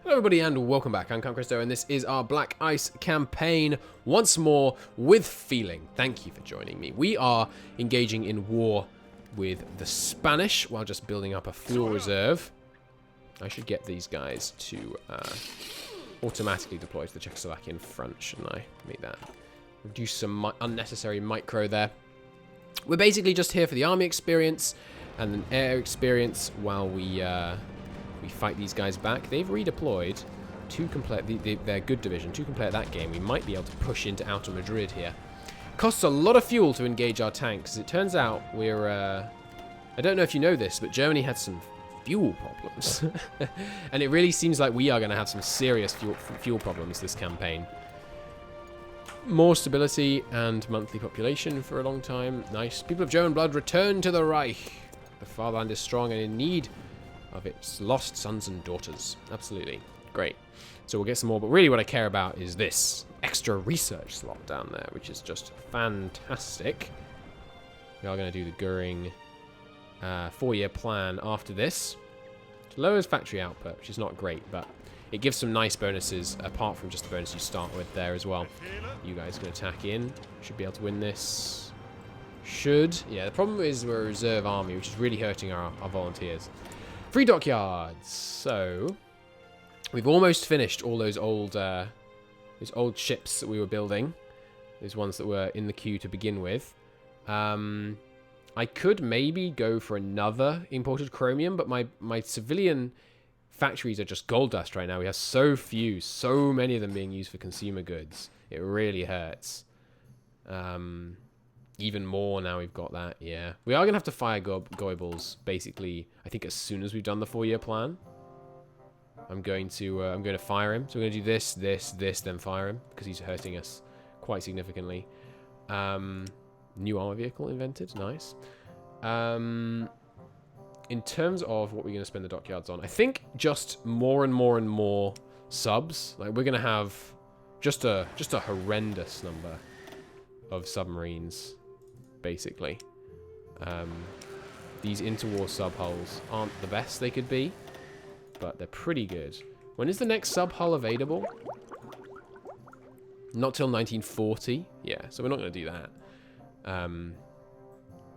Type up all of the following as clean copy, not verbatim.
Hello everybody and welcome back. I'm Christo and this is our Black Ice campaign once more with feeling. Thank you for joining me. We are engaging in war with the Spanish while just building up a fuel reserve. I should get these guys to automatically deploy to the Czechoslovakian front, shouldn't I? Make that. Reduce some unnecessary micro there. We're basically just here for the army experience and an air experience while we fight these guys back. They've redeployed to complete their good division. To complete that game, we might be able to push into outer Madrid here. Costs a lot of fuel to engage our tanks. As it turns out, we're... I don't know if you know this, but Germany had some fuel problems. And it really seems like we are going to have some serious fuel problems this campaign. More stability and monthly population for a long time. Nice. People of German blood, return to the Reich. The fatherland is strong and in need of its lost sons and daughters. Absolutely. Great. So we'll get some more, but really what I care about is this extra research slot down there, which is just fantastic. We are going to do the Goering 4-year plan after this. It lowers factory output, which is not great, but it gives some nice bonuses, apart from just the bonus you start with there as well. You guys can attack in. Should be able to win this. Should. Yeah, the problem is we're a reserve army, which is really hurting our volunteers. 3 dockyards. So we've almost finished all those old ships that we were building. Those ones that were in the queue to begin with. I could maybe go for another imported chromium, but my civilian factories are just gold dust right now. We have so few, so many of them being used for consumer goods. It really hurts. Even more now we've got that, yeah. We are going to have to fire Goebbels, basically, I think as soon as we've done the 4-year plan. I'm going to fire him. So we're going to do this, then fire him, because he's hurting us quite significantly. New armor vehicle invented, nice. In terms of what we're going to spend the dockyards on, I think just more and more subs. Like, we're going to have just a horrendous number of submarines, basically. These interwar sub-hulls aren't the best they could be, but they're pretty good. When is the next sub-hull available? Not till 1940. Yeah, so we're not going to do that.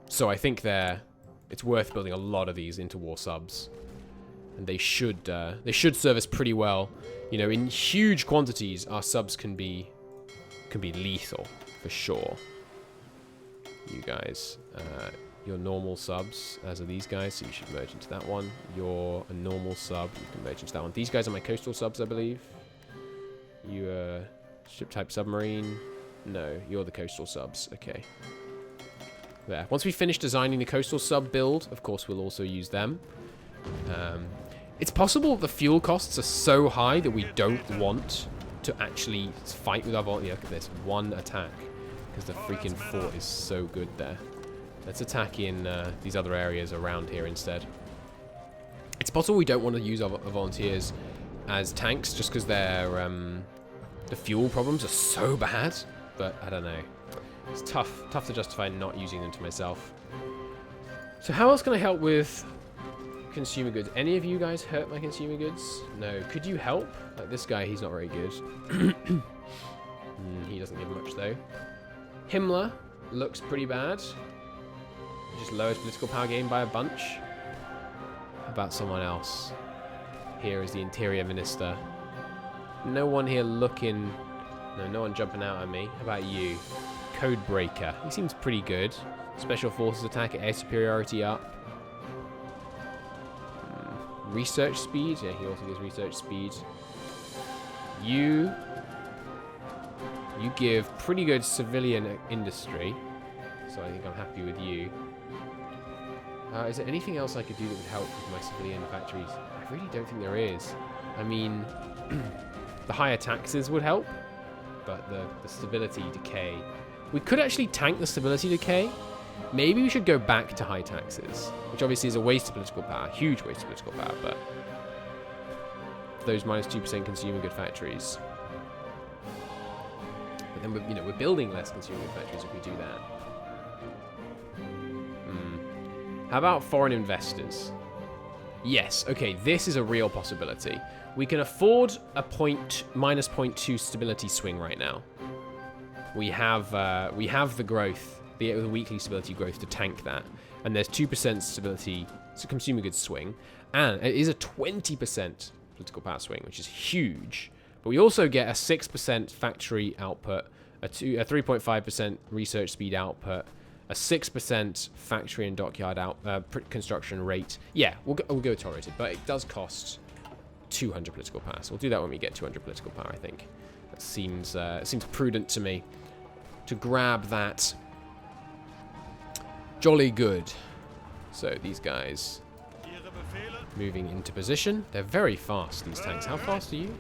So I think it's worth building a lot of these interwar subs, and they should serve us pretty well. You know, in huge quantities, our subs can be lethal for sure. You guys, your normal subs, as are these guys, so you should merge into that one. You're a normal sub, you can merge into that one. These guys are my coastal subs, I believe. You ship type submarine. No, you're the coastal subs. Okay. There. Once we finish designing the coastal sub build, of course, we'll also use them. It's possible the fuel costs are so high that we don't want to actually fight with our volunteers. Look at this. One attack. Because the freaking fort is so good there. Let's attack in these other areas around here instead. It's possible we don't want to use our volunteers as tanks just because the fuel problems are so bad. But I don't know. It's tough to justify not using them to myself. So how else can I help with consumer goods? Any of you guys hurt my consumer goods? No. Could you help? Like this guy, he's not very good. He doesn't give much though. Himmler looks pretty bad. He just lowers political power gain by a bunch. How about someone else? Here is the Interior Minister. No one here looking... No one jumping out at me. How about you? Codebreaker. He seems pretty good. Special Forces attack at air superiority up. Research speed. Yeah, he also gives research speed. You give pretty good civilian industry. So I think I'm happy with you. Is there anything else I could do that would help with my civilian factories? I really don't think there is. I mean, the higher taxes would help. But the stability decay. We could actually tank the stability decay. Maybe we should go back to high taxes, which obviously is a waste of political power, huge waste of political power, but those minus 2% consumer good factories. But then we're building less consumer good factories if we do that. How about foreign investors? Yes, okay, this is a real possibility. We can afford a minus 0.2 stability swing right now. We have the growth, the weekly stability growth to tank that. And there's 2% stability, it's a consumer goods swing. And it is a 20% political power swing, which is huge. But we also get a 6% factory output, a 3.5% research speed output, a 6% factory and dockyard construction rate. Yeah, we'll go tolerated, but it does cost 200 political power. So we'll do that when we get 200 political power, I think. That seems prudent to me to grab that. Jolly good. So these guys moving into position. They're very fast, these tanks. How fast are you?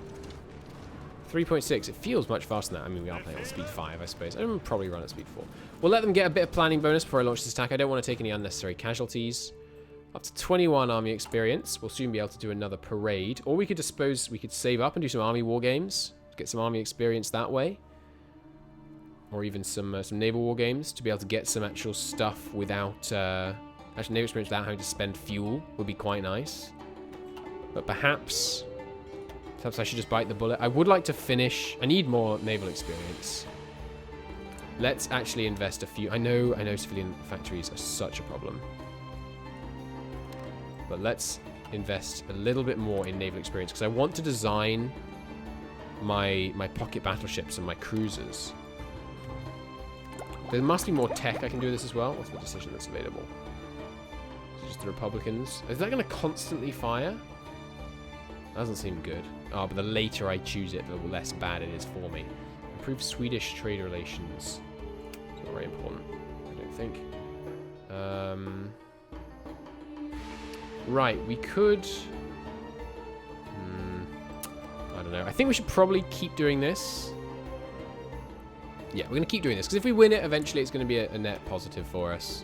3.6. It feels much faster than that. I mean, we are playing at speed 5, I suppose. I'm probably run at speed 4. We'll let them get a bit of planning bonus before I launch this attack. I don't want to take any unnecessary casualties. Up to 21 army experience. We'll soon be able to do another parade. Or we could save up and do some army war games. Get some army experience that way. Or even some naval war games to be able to get some actual stuff without... actually, naval experience without having to spend fuel would be quite nice. But perhaps I should just bite the bullet. I would like to finish... I need more naval experience. Let's actually invest a few... I know civilian factories are such a problem. But let's invest a little bit more in naval experience because I want to design my pocket battleships and my cruisers. There must be more tech I can do with this as well. What's the decision that's available? Just the Republicans. Is that going to constantly fire? That doesn't seem good. Oh, but the later I choose it, the less bad it is for me. Improve Swedish trade relations. It's not very important, I don't think. Right, we could... I don't know. I think we should probably keep doing this. Yeah, we're going to keep doing this, because if we win it, eventually it's going to be a net positive for us.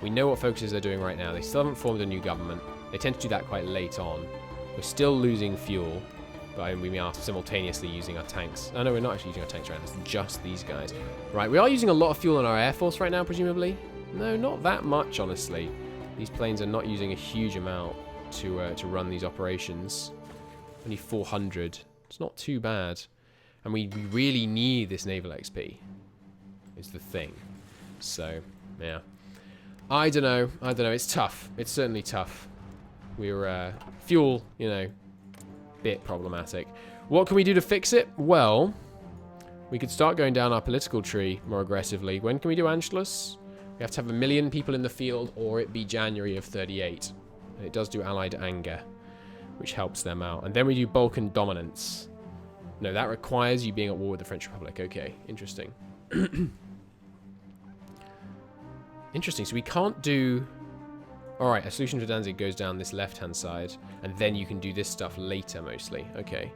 We know what focuses they're doing right now. They still haven't formed a new government. They tend to do that quite late on. We're still losing fuel, but we are simultaneously using our tanks. Oh, no, we're not actually using our tanks right now. It's just these guys. Right, we are using a lot of fuel on our Air Force right now, presumably. No, not that much, honestly. These planes are not using a huge amount to run these operations. Only 400. It's not too bad. And we really need this naval XP. Is the thing. So, yeah. I don't know. It's tough. It's certainly tough. We're, fuel, you know, bit problematic. What can we do to fix it? Well, we could start going down our political tree more aggressively. When can we do Anschluss? We have to have 1 million people in the field, or it be January of 38. And it does do Allied anger, which helps them out. And then we do Balkan dominance. No, that requires you being at war with the French Republic. Okay, interesting. Interesting, so we can't do... Alright, a solution to Danzig goes down this left-hand side, and then you can do this stuff later, mostly. Okay.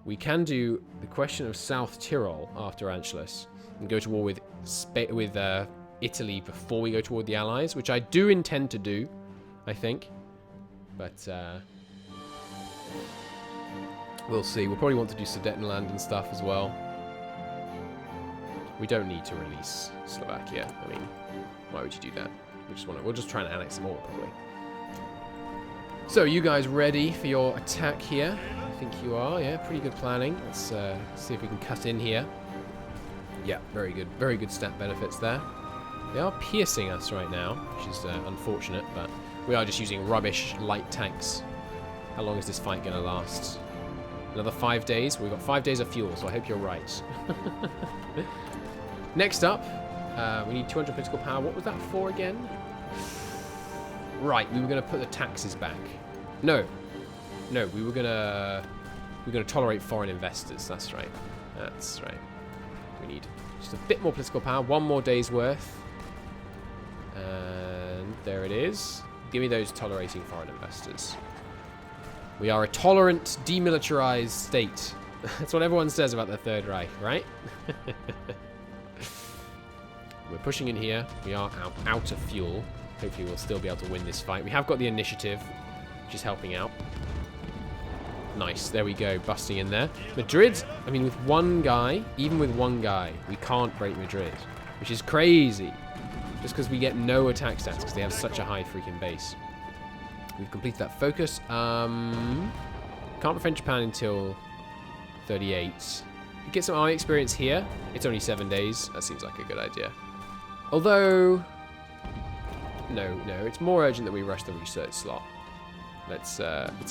We can do the question of South Tyrol after Anschluss, and go to war with Italy before we go toward the Allies, which I do intend to do, I think. But, we'll see. We'll probably want to do Sudetenland and stuff as well. We don't need to release Slovakia. I mean, why would you do that? We'll just try and annex them all, probably. So, you guys ready for your attack here? I think you are, yeah. Pretty good planning. Let's see if we can cut in here. Yeah, very good. Very good stat benefits there. They are piercing us right now, which is unfortunate, but we are just using rubbish light tanks. How long is this fight going to last? Another 5 days? We've got 5 days of fuel, so I hope you're right. Next up, we need 200 political power. What was that for again? Right, we were going to put the taxes back. No, we were going to tolerate foreign investors. That's right. That's right. We need just a bit more political power. 1 more day's worth. And there it is. Give me those tolerating foreign investors. We are a tolerant, demilitarized state. That's what everyone says about the Third Reich, right? We're pushing in here. We are out of fuel. Hopefully we'll still be able to win this fight. We have got the initiative, which is helping out. Nice. There we go. Busting in there. Madrid, I mean, with one guy, even with one guy, we can't break Madrid, which is crazy. Just because we get no attack stats because they have such a high freaking base. We've completed that focus. Can't prevent Japan until 38. Get some army experience here. It's only 7 days. That seems like a good idea. Although, no, it's more urgent that we rush the research slot. Let's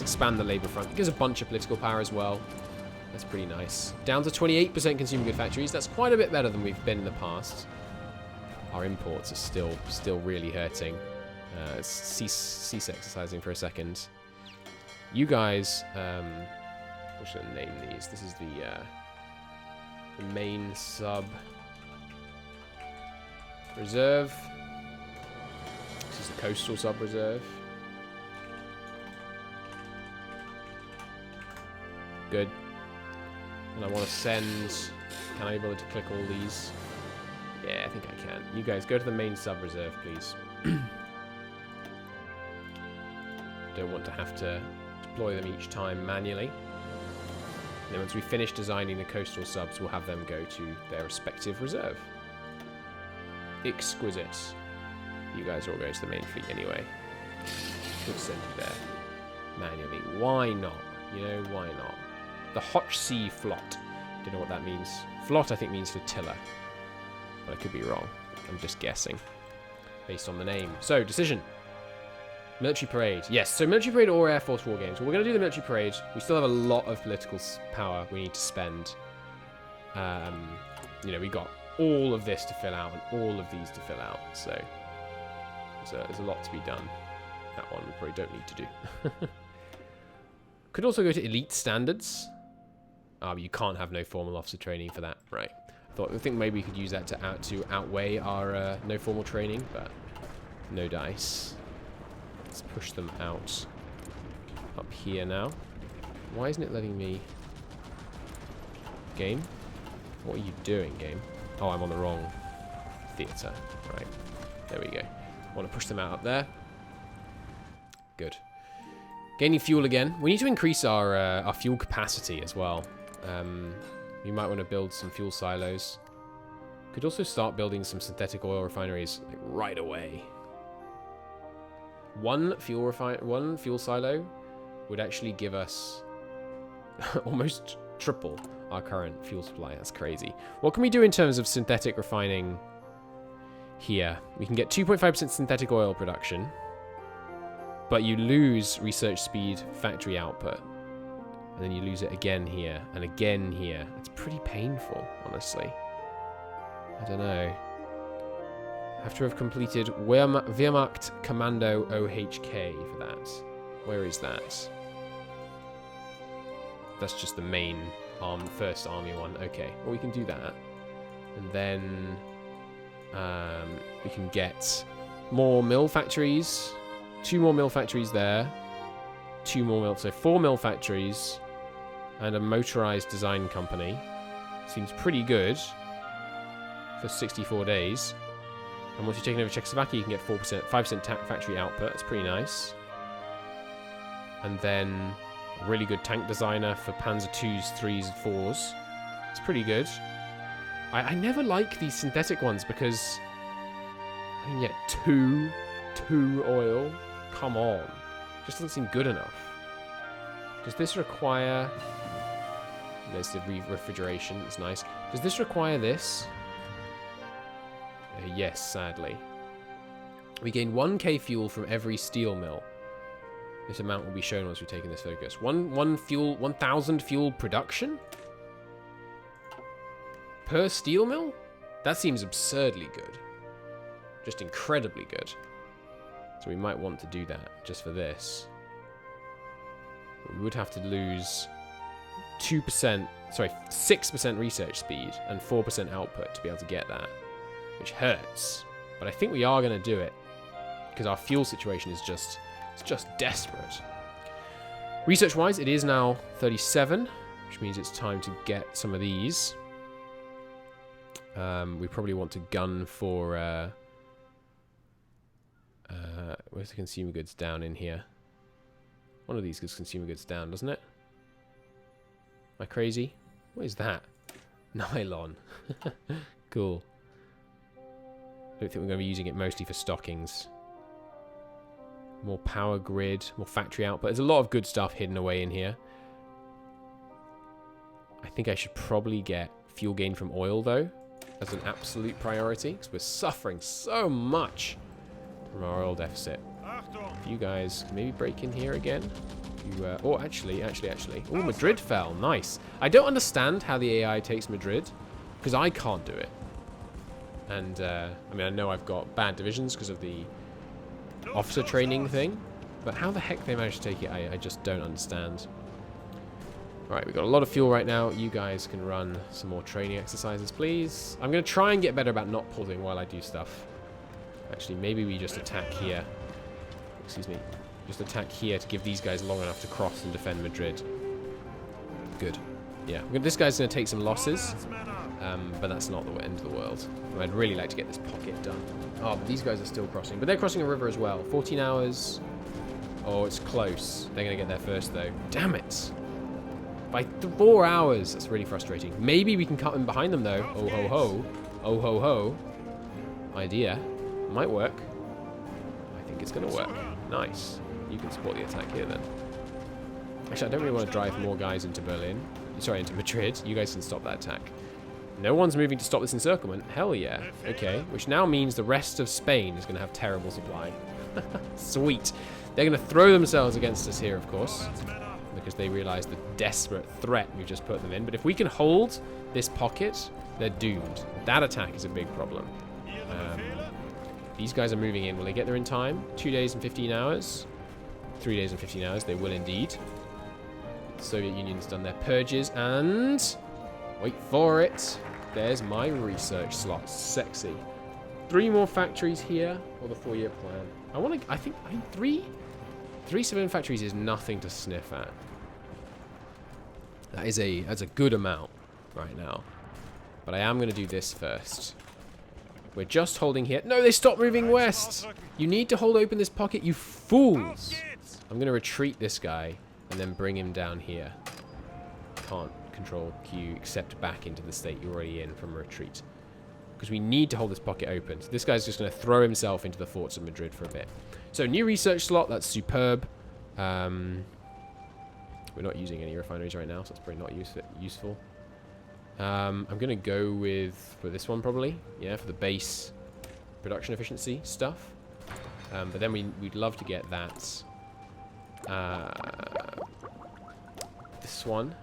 expand the labor front. It gives a bunch of political power as well. That's pretty nice. Down to 28% consumer good factories. That's quite a bit better than we've been in the past. Our imports are still really hurting. Let's cease exercising for a second. You guys, what should I name these? This is the main sub reserve. This is the coastal sub reserve. Good. And I want to send... Can I be able to click all these? Yeah, I think I can. You guys, go to the main sub-reserve, please. Don't want to have to deploy them each time manually. And then once we finish designing the coastal subs, we'll have them go to their respective reserve. Exquisite. You guys all go to the main fleet anyway. Should send you there manually. Why not? You know, why not? The HOI4 flot. Don't know what that means. Flot, I think, means flotilla. But I could be wrong. I'm just guessing. Based on the name. So, decision. Military parade. Yes, so military parade or Air Force War Games. Well, we're going to do the military parade. We still have a lot of political power we need to spend. You know, we got all of this to fill out and all of these to fill out. So, there's a lot to be done. That one we probably don't need to do. Could also go to elite standards. But you can't have no formal officer training for that, right? I think maybe we could use that to outweigh our no formal training, but no dice. Let's push them out up here now. Why isn't it letting me? Game? What are you doing, game? Oh, I'm on the wrong theatre. Right. There we go. I want to push them out up there. Good. Gaining fuel again. We need to increase our fuel capacity as well. We might want to build some fuel silos. Could also start building some synthetic oil refineries like right away. One fuel silo would actually give us almost triple our current fuel supply. That's crazy. What can we do in terms of synthetic refining here? We can get 2.5% synthetic oil production, but you lose research speed, factory output. And then you lose it again here, and again here. It's pretty painful, honestly. I don't know. Have to have completed Wehrmacht Kommando OHK for that. Where is that? That's just the main first army one. Okay, well we can do that. And then we can get more mill factories. 2 more mill factories there. 2 more mill, so 4 mill factories. And a motorized design company. Seems pretty good for 64 days. And once you've taken over Czechoslovakia, you can get 5% factory output. That's pretty nice. And then a really good tank designer for Panzer IIs, 3s, and 4s. It's pretty good. I never like these synthetic ones because I can get 2 oil. Come on. Just doesn't seem good enough. Does this require... There's the refrigeration. It's nice. Does this require this? Yes, sadly. We gain 1k fuel from every steel mill. This amount will be shown once we've taken this focus. 1,000 fuel production? Per steel mill? That seems absurdly good. Just incredibly good. So we might want to do that just for this. We would have to lose 6% research speed and 4% output to be able to get that, which hurts. But I think we are going to do it because our fuel situation is just desperate. Research-wise, it is now 37, which means it's time to get some of these. We probably want to gun for where's the consumer goods down in here? One of these gives consumer goods down, doesn't it? Am I crazy? What is that? Nylon. Cool. I don't think we're going to be using it mostly for stockings. More power grid, more factory output. There's a lot of good stuff hidden away in here. I think I should probably get fuel gain from oil, though, as an absolute priority, because we're suffering so much from our oil deficit. If you guys can maybe break in here again. Oh, actually. Oh, Madrid fell. Nice. I don't understand how the AI takes Madrid, because I can't do it. And, I mean, I know I've got bad divisions because of the officer training thing, but how the heck they managed to take it, I just don't understand. Alright, we've got a lot of fuel right now. You guys can run some more training exercises, please. I'm going to try and get better about not pausing while I do stuff. Actually, maybe we just attack here. Excuse me. Just attack here to give these guys long enough to cross and defend Madrid. Good. Yeah, this guy's going to take some losses, but that's not the end of the world. I'd really like to get this pocket done. Oh, but these guys are still crossing. But they're crossing a river as well. 14 hours. Oh, it's close. They're going to get there first, though. Damn it. By 4 hours. That's really frustrating. Maybe we can cut in behind them, though. Oh, ho, ho. Oh, ho, ho. Idea. Might work. I think it's going to work. Nice. You can support the attack here, then. Actually, I don't really want to drive more guys into Berlin. Sorry, into Madrid. You guys can stop that attack. No one's moving to stop this encirclement. Hell yeah. Okay. Which now means the rest of Spain is going to have terrible supply. Sweet. They're going to throw themselves against us here, of course, because they realize the desperate threat we've just put them in. But if we can hold this pocket, they're doomed. That attack is a big problem. These guys are moving in. Will they get there in time? 2 days and 15 hours? 3 days and 15 hours. They will indeed. The Soviet Union's done their purges, and wait for it. There's my research slot. Sexy. 3 more factories here, or the 4-year plan. I think 3 civilian factories is nothing to sniff at. That's a good amount right now. But I am going to do this first. We're just holding here. No, they stopped moving west. You need to hold open this pocket, you fools. I'm going to retreat this guy and then bring him down here. Can't control Q except back into the state you're already in from retreat. Because we need to hold this pocket open. So this guy's just going to throw himself into the forts of Madrid for a bit. So new research slot. That's superb. We're not using any refineries right now, so that's probably not useful. I'm going to go for this one probably. Yeah, for the base production efficiency stuff. But then we'd love to get that. This one.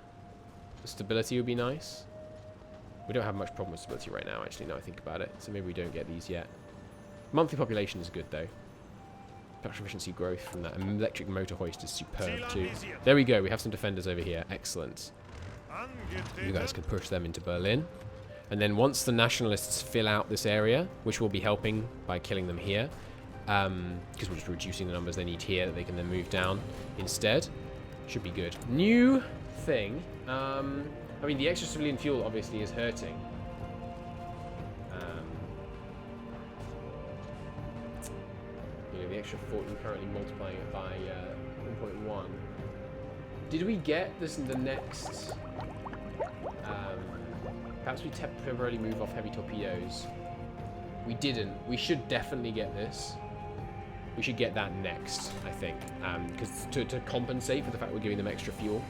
The stability would be nice. We don't have much problem with stability right now, actually, now I think about it. So maybe we don't get these yet. Monthly population is good, though. Production efficiency growth from that electric motor hoist is superb, too. There we go. We have some defenders over here. Excellent. You guys can push them into Berlin. And then once the nationalists fill out this area, which will be helping by killing them here, because we're just reducing the numbers they need here that they can then move down instead. Should be good. New thing. I mean, the extra civilian fuel obviously is hurting. You know, the extra 40, we're currently multiplying it by 1.1. Did we get this in the next? Perhaps we temporarily move off heavy torpedoes. We didn't. We should definitely get this. We should get that next, I think, because to compensate for the fact we're giving them extra fuel.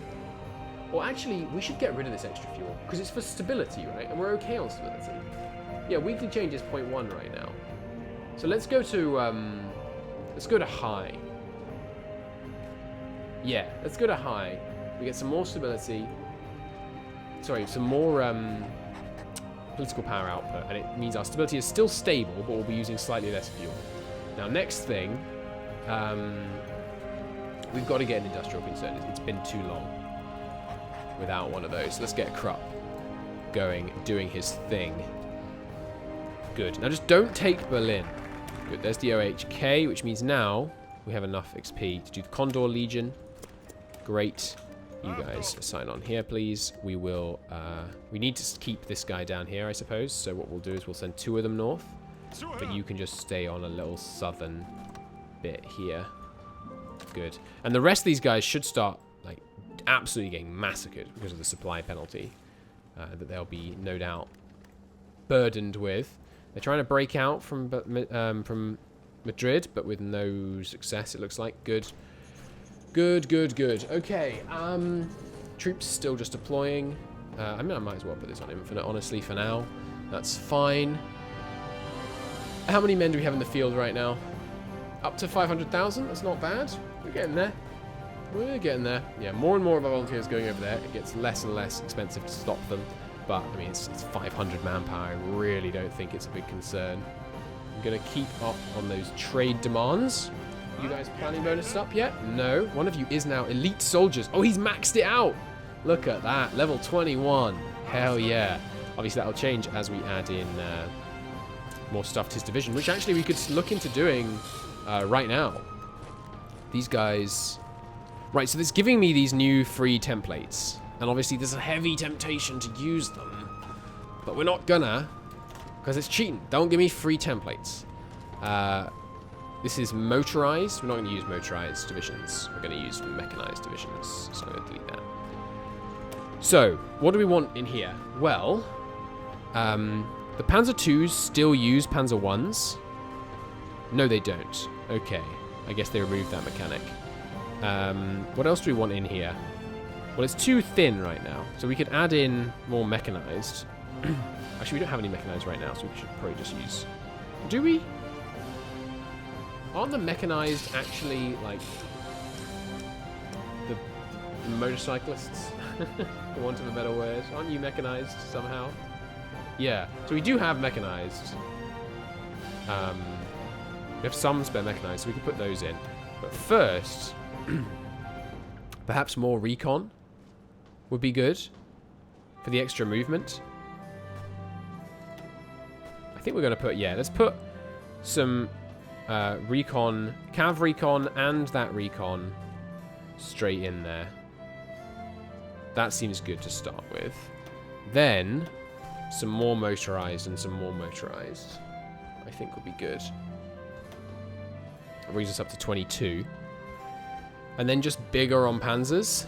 Or actually, we should get rid of this extra fuel because it's for stability, right? And we're okay on stability. Yeah, weekly change is 0.1 right now. So let's go to high. Yeah, let's go to high. We get some more stability. Sorry, some more political power output, and it means our stability is still stable, but we'll be using slightly less fuel. Now, next thing, we've got to get an industrial concern. It's been too long without one of those. Let's get Krupp going, doing his thing. Good. Now, just don't take Berlin. Good. There's the OHK, which means now we have enough XP to do the Condor Legion. Great. You guys sign on here, please. We will, we need to keep this guy down here, I suppose. So what we'll do is we'll send 2 of them north. But you can just stay on a little southern bit here. Good. And the rest of these guys should start, like, absolutely getting massacred because of the supply penalty that they'll be, no doubt, burdened with. They're trying to break out from Madrid, but with no success, it looks like. Good. Good, good, good. Okay, troops still just deploying. I mean, I might as well put this on infinite, honestly, for now. That's fine. How many men do we have in the field right now? Up to 500,000? That's not bad. We're getting there. We're getting there. Yeah, more and more of our volunteers going over there. It gets less and less expensive to stop them. But, I mean, it's 500 manpower. I really don't think it's a big concern. I'm going to keep up on those trade demands. You guys planning bonus up yet? No. One of you is now elite soldiers. Oh, he's maxed it out. Look at that. Level 21. Hell yeah. Obviously, that'll change as we add in more stuff to his division, which actually we could look into doing right now. These guys... Right, so it's giving me these new free templates. And obviously, there's a heavy temptation to use them. But we're not gonna, because it's cheating. Don't give me free templates. This is motorized. We're not going to use motorized divisions. We're going to use mechanized divisions. So I'm going to delete that. So, what do we want in here? Well, the Panzer IIs still use Panzer Is. No, they don't. Okay. I guess they removed that mechanic. What else do we want in here? Well, it's too thin right now. So we could add in more mechanized. Actually, we don't have any mechanized right now, so we should probably just use... Do we? Aren't the mechanized actually, like, the motorcyclists? For want of a better word. Aren't you mechanized somehow? Yeah. So we do have mechanized. We have some spare mechanized, so we can put those in. But first, perhaps more recon would be good for the extra movement. I think we're going to put, yeah, let's put some recon, cav recon, and that recon straight in there. That seems good to start with. Then, some more motorized and some more motorized, I think would be good. That brings us up to 22. And then just bigger on panzers.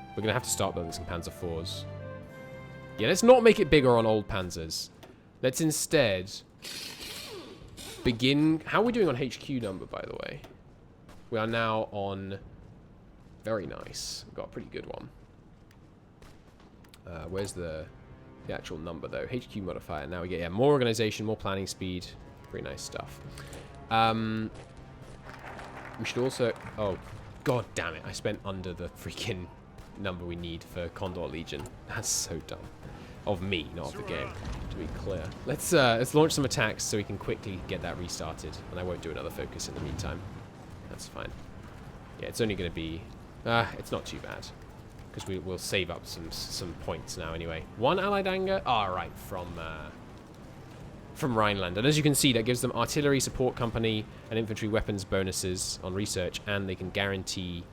We're going to have to start building some Panzer IVs. Yeah, let's not make it bigger on old panzers. Let's instead begin... How are we doing on HQ number, by the way? We are now on... Very nice. We've got a pretty good one. Where's the actual number, though? HQ modifier. Now we get, yeah, more organization, more planning speed. Pretty nice stuff. We should also... Oh, god damn it. I spent under the freaking number we need for Condor Legion. That's so dumb. Of me, not of the game, to be clear. Let's launch some attacks so we can quickly get that restarted. And I won't do another focus in the meantime. That's fine. Yeah, it's only going to be... it's not too bad. Because we'll save up some points now anyway. One Allied anger? Right, from Rhineland. And as you can see, that gives them artillery support company and infantry weapons bonuses on research. And they can guarantee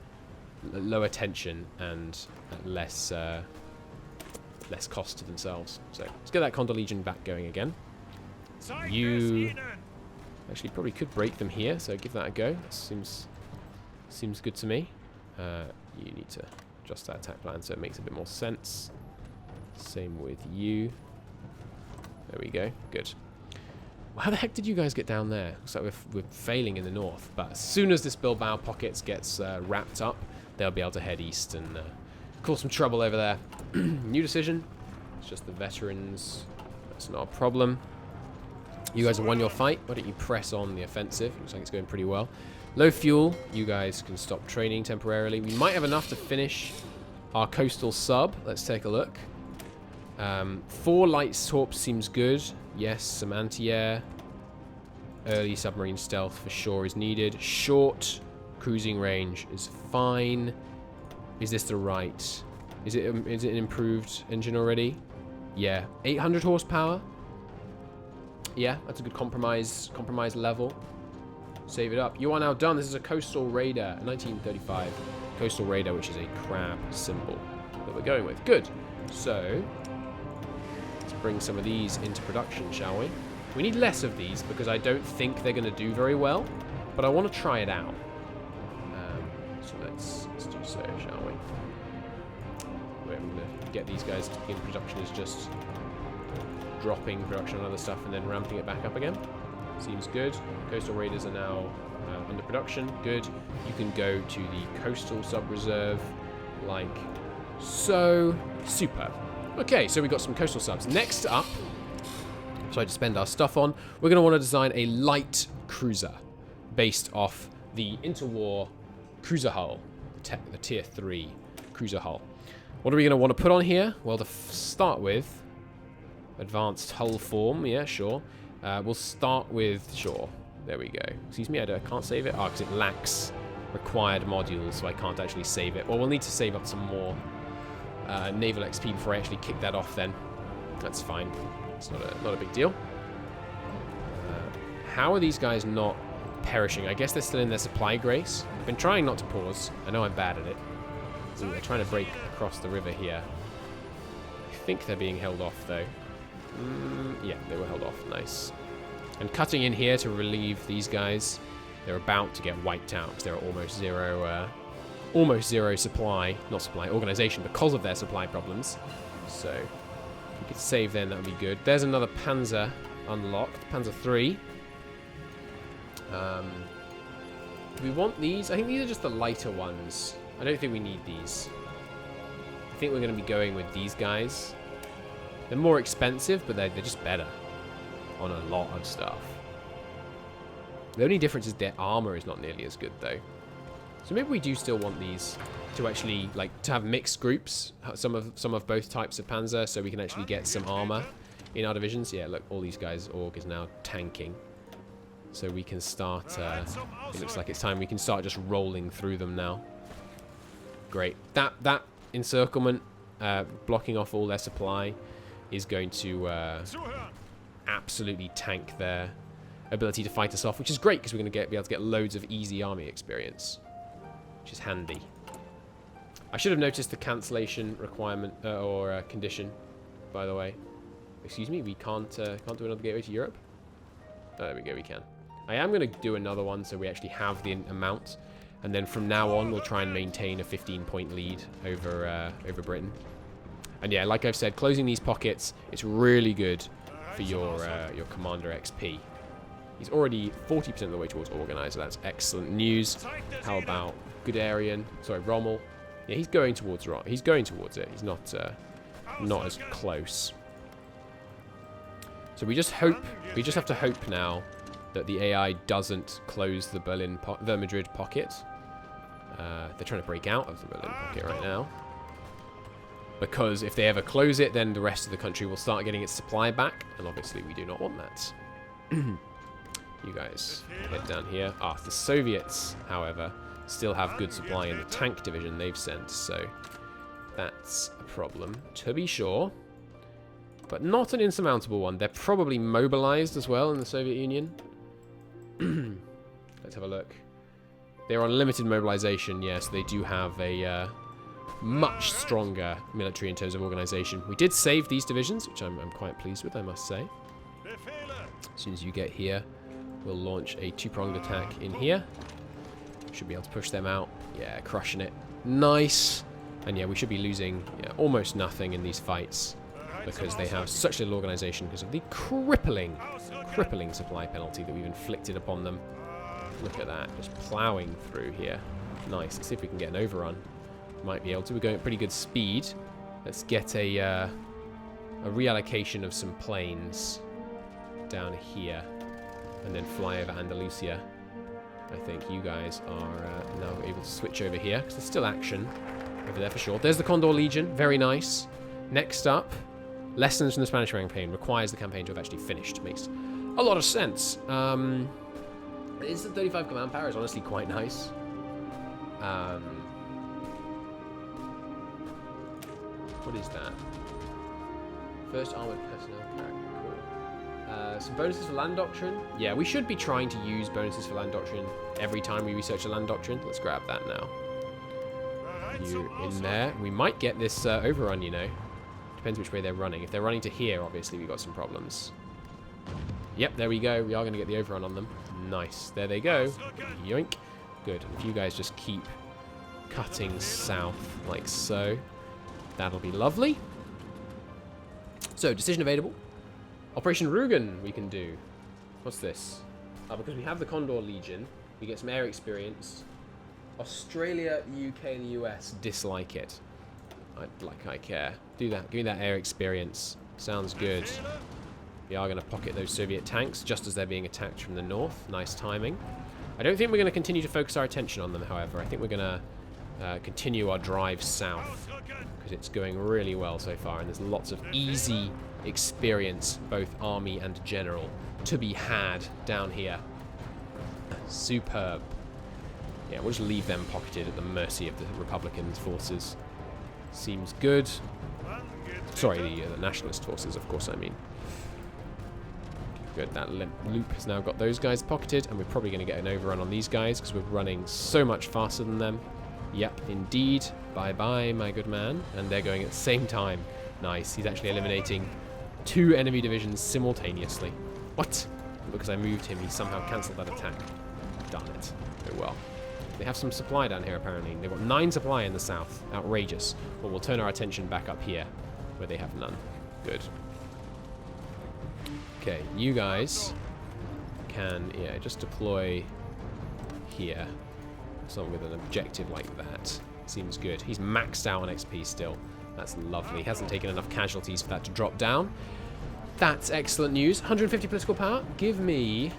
lower tension and less cost to themselves. So let's get that Condor Legion back going again. You actually probably could break them here, so give that a go. That seems good to me. You need to adjust that attack plan so it makes a bit more sense. Same with you. There we go. Good. Well, how the heck did you guys get down there? Looks like we're failing in the north, but as soon as this Bilbao pockets gets wrapped up, they'll be able to head east and cause some trouble over there. New decision. It's just the veterans. That's not a problem. You guys have won your fight. Why don't you press on the offensive? Looks like it's going pretty well. Low fuel. You guys can stop training temporarily. We might have enough to finish our coastal sub. Let's take a look. 4 light torps seems good. Yes, some anti-air. Early submarine stealth for sure is needed. Short cruising range is fine. Is this the right? Is it an improved engine already? Yeah, 800 horsepower. Yeah, that's a good compromise level. Save it up. You are now done. This is a coastal raider, a 1935 coastal raider, which is a crab symbol that we're going with. Good. So let's bring some of these into production, shall we? We need less of these because I don't think they're going to do very well, but I want to try it out. So let's do so, shall we? We're going to get these guys to begin production is just dropping production on other stuff and then ramping it back up again. Seems good. Coastal raiders are now under production. Good. You can go to the coastal sub-reserve like so. Superb. Okay, so we got some coastal subs. Next up, so I just spend our stuff on, we're going to want to design a light cruiser based off the interwar cruiser hull, the tier 3 cruiser hull. What are we going to want to put on here? Well, to start with, advanced hull form. Yeah, sure. We'll start with, sure. There we go. Excuse me, I can't save it. Oh, because it lacks required modules, so I can't actually save it. Well, we'll need to save up some more naval XP before I actually kick that off then. That's fine. It's not a big deal. How are these guys not perishing? I guess they're still in their supply grace. I've been trying not to pause. I know I'm bad at it. Ooh, they're trying to break across the river here. I think they're being held off, though. Yeah, they were held off. Nice. And cutting in here to relieve these guys. They're about to get wiped out because they're almost zero supply. Not supply, organization, because of their supply problems. So, if we could save then, that would be good. There's another Panzer unlocked. Panzer 3. Do we want these? I think these are just the lighter ones. I don't think we need these. I think we're going to be going with these guys. They're more expensive, but they're just better on a lot of stuff. The only difference is their armor is not nearly as good, though. So maybe we do still want these to actually, like, to have mixed groups, some of both types of Panzer, so we can actually get some armor in our divisions. Yeah, look, all these guys, Org is now tanking. So we can start, it looks like it's time we can start just rolling through them now. Great. That encirclement, blocking off all their supply, is going to absolutely tank their ability to fight us off, which is great because we're going to be able to get loads of easy army experience, which is handy. I should have noticed the cancellation requirement or condition, by the way. Excuse me, we can't do another gateway to Europe. Oh, there we go, we can. I am going to do another one so we actually have the amount, and then from now on we'll try and maintain a 15-point lead over Britain. And yeah, like I've said, closing these pockets, it's really good for your commander XP. He's already 40% of the way towards organized, so that's excellent news. How about Guderian? Sorry, Rommel. Yeah, he's going towards it. He's not as close. So we just have to hope now that the AI doesn't close the Madrid pocket. They're trying to break out of the Berlin pocket right now. Because if they ever close it, then the rest of the country will start getting its supply back. And obviously we do not want that. You guys head down here. The Soviets, however, still have good supply in the tank division they've sent. So that's a problem, to be sure. But not an insurmountable one. They're probably mobilized as well in the Soviet Union. Let's have a look. They're on limited mobilization, yes. They do have a much stronger military in terms of organization. We did save these divisions, which I'm quite pleased with, I must say. As soon as you get here, we'll launch a two-pronged attack in here. Should be able to push them out. Yeah, crushing it. Nice. And yeah, we should be losing almost nothing in these fights because they have such little organization because of the crippling supply penalty that we've inflicted upon them. Look at that, just plowing through here. Nice. Let's see if we can get an overrun. Might be able to. We're going at pretty good speed. Let's get a reallocation of some planes down here and then fly over Andalusia. I think you guys are now able to switch over here because there's still action over there for sure. There's the Condor Legion. Very nice. Next up, lessons from the Spanish campaign. Requires the campaign to have actually finished. Makes a lot of sense. Instant 35 command power is honestly quite nice. What is that? First armored personnel character. Cool. Some bonuses for land doctrine. Yeah, we should be trying to use bonuses for land doctrine every time we research a land doctrine. Let's grab that now. You in there. We might get this overrun, you know. Depends which way they're running. If they're running to here, obviously we've got some problems. Yep, there we go. We are going to get the overrun on them. Nice. There they go. Yoink. Good. If you guys just keep cutting south like so, that'll be lovely. So, decision available. Operation Rugen we can do. What's this? because we have the Condor Legion, we get some air experience. Australia, UK, and the US dislike it. I care. Do that. Give me that air experience. Sounds good. We are going to pocket those Soviet tanks just as they're being attacked from the north. Nice timing. I don't think we're going to continue to focus our attention on them, however. I think we're going to continue our drive south because it's going really well so far, and there's lots of easy experience, both army and general, to be had down here. Superb. Yeah, we'll just leave them pocketed at the mercy of the Republican forces. Seems good. Sorry, the nationalist forces, of course, I mean. Good, that loop has now got those guys pocketed, and we're probably going to get an overrun on these guys because we're running so much faster than them. Yep, indeed. Bye-bye, my good man. And they're going at the same time. Nice. He's actually eliminating 2 enemy divisions simultaneously. What? Because I moved him, he somehow cancelled that attack. Darn it. Oh well. They have some supply down here, apparently. They've got 9 supply in the south. Outrageous. But we'll turn our attention back up here, where they have none. Good. Okay, you guys can, yeah, just deploy here. Something with an objective like that. Seems good. He's maxed out on XP still. That's lovely. He hasn't taken enough casualties for that to drop down. That's excellent news. 150 political power. Give me...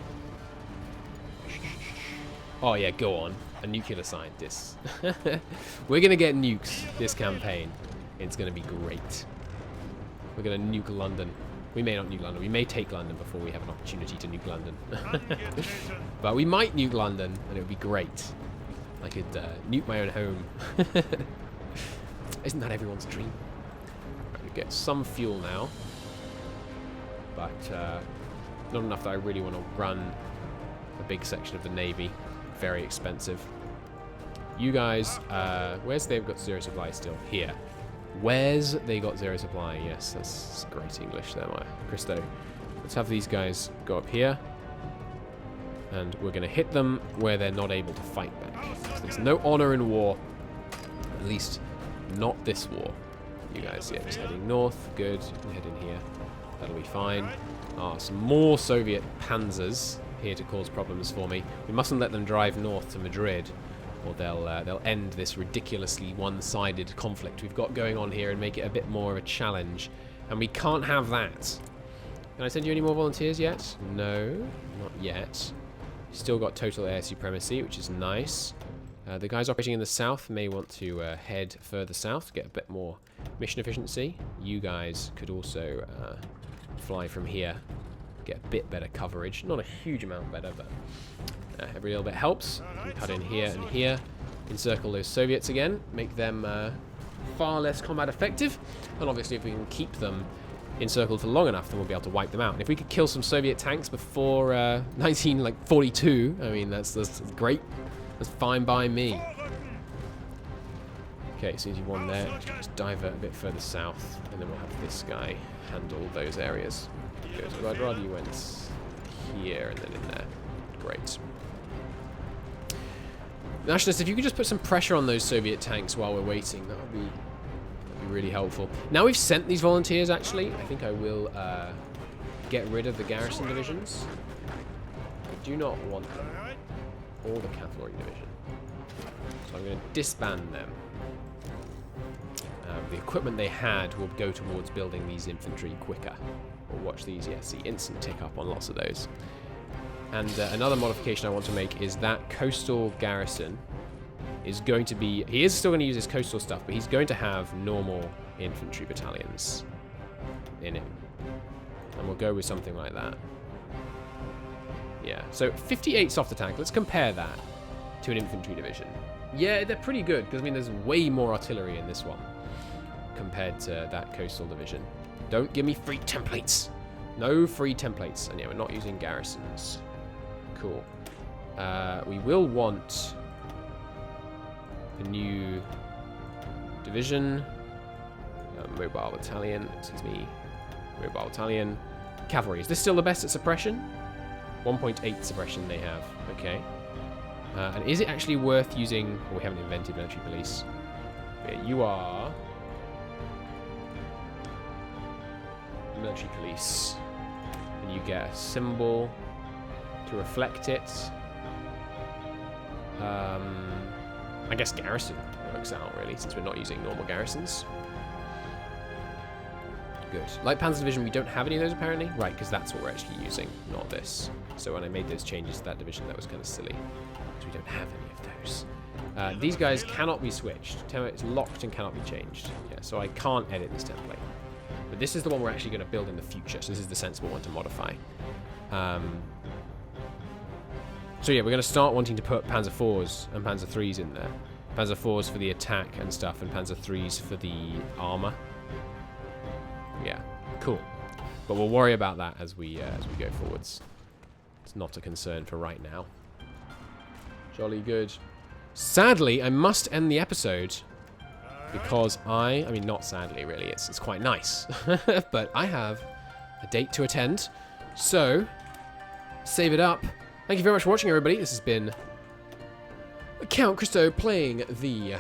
Oh, yeah, go on. A nuclear scientist. We're going to get nukes this campaign. It's going to be great. We're going to nuke London. We may not nuke London. We may take London before we have an opportunity to nuke London. But we might nuke London, and it would be great. I could nuke my own home. Isn't that everyone's dream? Right, we get some fuel now. But not enough that I really want to run a big section of the Navy. Very expensive. You guys, where's they've got 0 supply still? Here. Where's they got 0 supply? Yes, that's great English there, my Christo. Let's have these guys go up here. And we're going to hit them where they're not able to fight back. There's no honor in war. At least not this war. You guys, yeah, just heading north. Good. Head in here. That'll be fine. Ah, some more Soviet panzers here to cause problems for me. We mustn't let them drive north to Madrid, or they'll end this ridiculously one-sided conflict we've got going on here and make it a bit more of a challenge. And we can't have that. Can I send you any more volunteers yet? No, not yet. Still got total air supremacy, which is nice. The guys operating in the south may want to head further south to get a bit more mission efficiency. You guys could also fly from here, get a bit better coverage. Not a huge amount better, but every little bit helps. We cut in here and here, encircle those Soviets again, make them far less combat effective, and obviously if we can keep them encircled for long enough, then we'll be able to wipe them out. And if we could kill some Soviet tanks before 1942, I mean, that's great. That's fine by me. Okay, as soon as you won there, just divert a bit further south, and then we'll have this guy handle those areas. Good. So I'd rather you went here and then in there. Great. Nationalists, if you could just put some pressure on those Soviet tanks while we're waiting, that would be really helpful. Now we've sent these volunteers, actually, I think I will get rid of the garrison divisions. I do not want them, or the cavalry division. So I'm going to disband them. The equipment they had will go towards building these infantry quicker. We'll watch these, yeah, see instant tick up on lots of those. And another modification I want to make is that coastal garrison is going to be... He is still going to use his coastal stuff, but he's going to have normal infantry battalions in it. And we'll go with something like that. Yeah, so 58 soft attack. Let's compare that to an infantry division. Yeah, they're pretty good, because I mean, there's way more artillery in this one compared to that coastal division. Don't give me free templates. No free templates. And yeah, we're not using garrisons. Cool. We will want a new division. Mobile battalion. Excuse me. Mobile battalion. Cavalry. Is this still the best at suppression? 1.8 suppression they have. Okay. And is it actually worth using... Well, we haven't invented military police. But yeah, you are... military police. And you get a symbol. to reflect it. I guess garrison works out, really, since we're not using normal garrisons. Good. Light Panzer Division, we don't have any of those, apparently. Right, because that's what we're actually using, not this. So when I made those changes to that division, that was kind of silly. Because we don't have any of those. These guys cannot be switched. It's locked and cannot be changed. Yeah, so I can't edit this template. But this is the one we're actually going to build in the future. So this is the sensible one to modify. So yeah, we're going to start wanting to put Panzer IVs and Panzer IIIs in there. Panzer IVs for the attack and stuff, and Panzer IIIs for the armor. Yeah, cool. But we'll worry about that as we go forwards. It's not a concern for right now. Jolly good. Sadly, I must end the episode because I mean, not sadly, really. It's quite nice. But I have a date to attend. So, save it up. Thank you very much for watching, everybody. This has been Count Christo playing the,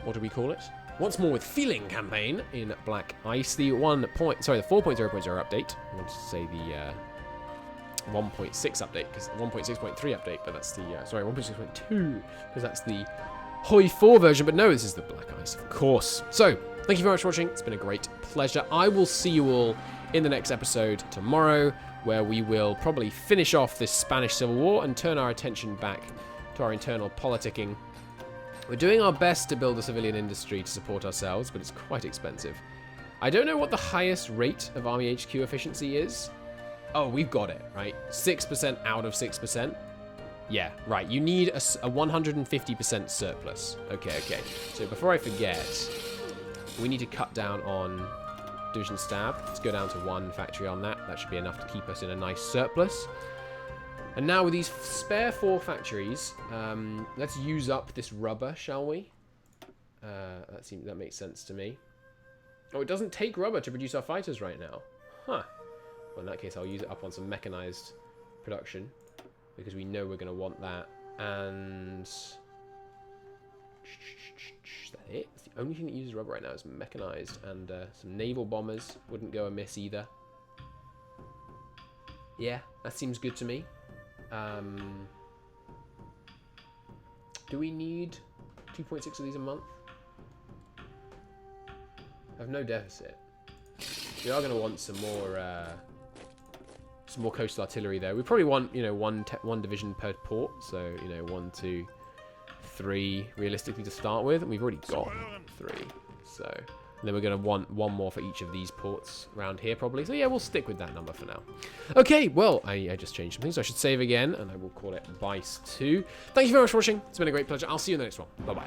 what do we call it? Once More with Feeling campaign in Black Ice. The 4.0.0 update. I wanted to say the 1.6 update, because 1.6.3 update, but that's the, sorry, 1.6.2, because that's the HOI4 version, but no, this is the Black Ice, of course. So, thank you very much for watching. It's been a great pleasure. I will see you all in the next episode tomorrow, where we will probably finish off this Spanish Civil War and turn our attention back to our internal politicking. We're doing our best to build a civilian industry to support ourselves, but it's quite expensive. I don't know what the highest rate of Army HQ efficiency is. Oh, we've got it, right? 6% out of 6%. Yeah, right. You need a 150% surplus. Okay. So before I forget, we need to cut down on Division Stab. Let's go down to 1 factory on that. That should be enough to keep us in a nice surplus. And now with these spare 4 factories, let's use up this rubber, shall we? That makes sense to me. Oh, it doesn't take rubber to produce our fighters right now. Huh. Well, in that case, I'll use it up on some mechanized production, because we know we're going to want that. And is that it? It's the only thing that uses rubber right now is mechanized, and some naval bombers wouldn't go amiss either. Yeah, that seems good to me. Do we need 2.6 of these a month? I have no deficit. We are going to want some more coastal artillery there. We probably want, you know, one division per port. So, you know, 1, 2, 3 realistically to start with. And we've already got 3. So, and then we're going to want 1 more for each of these ports around here probably. So yeah, we'll stick with that number for now. Okay, well, I just changed some things. So I should save again, and I will call it BICE 2. Thank you very much for watching. It's been a great pleasure. I'll see you in the next one. Bye-bye.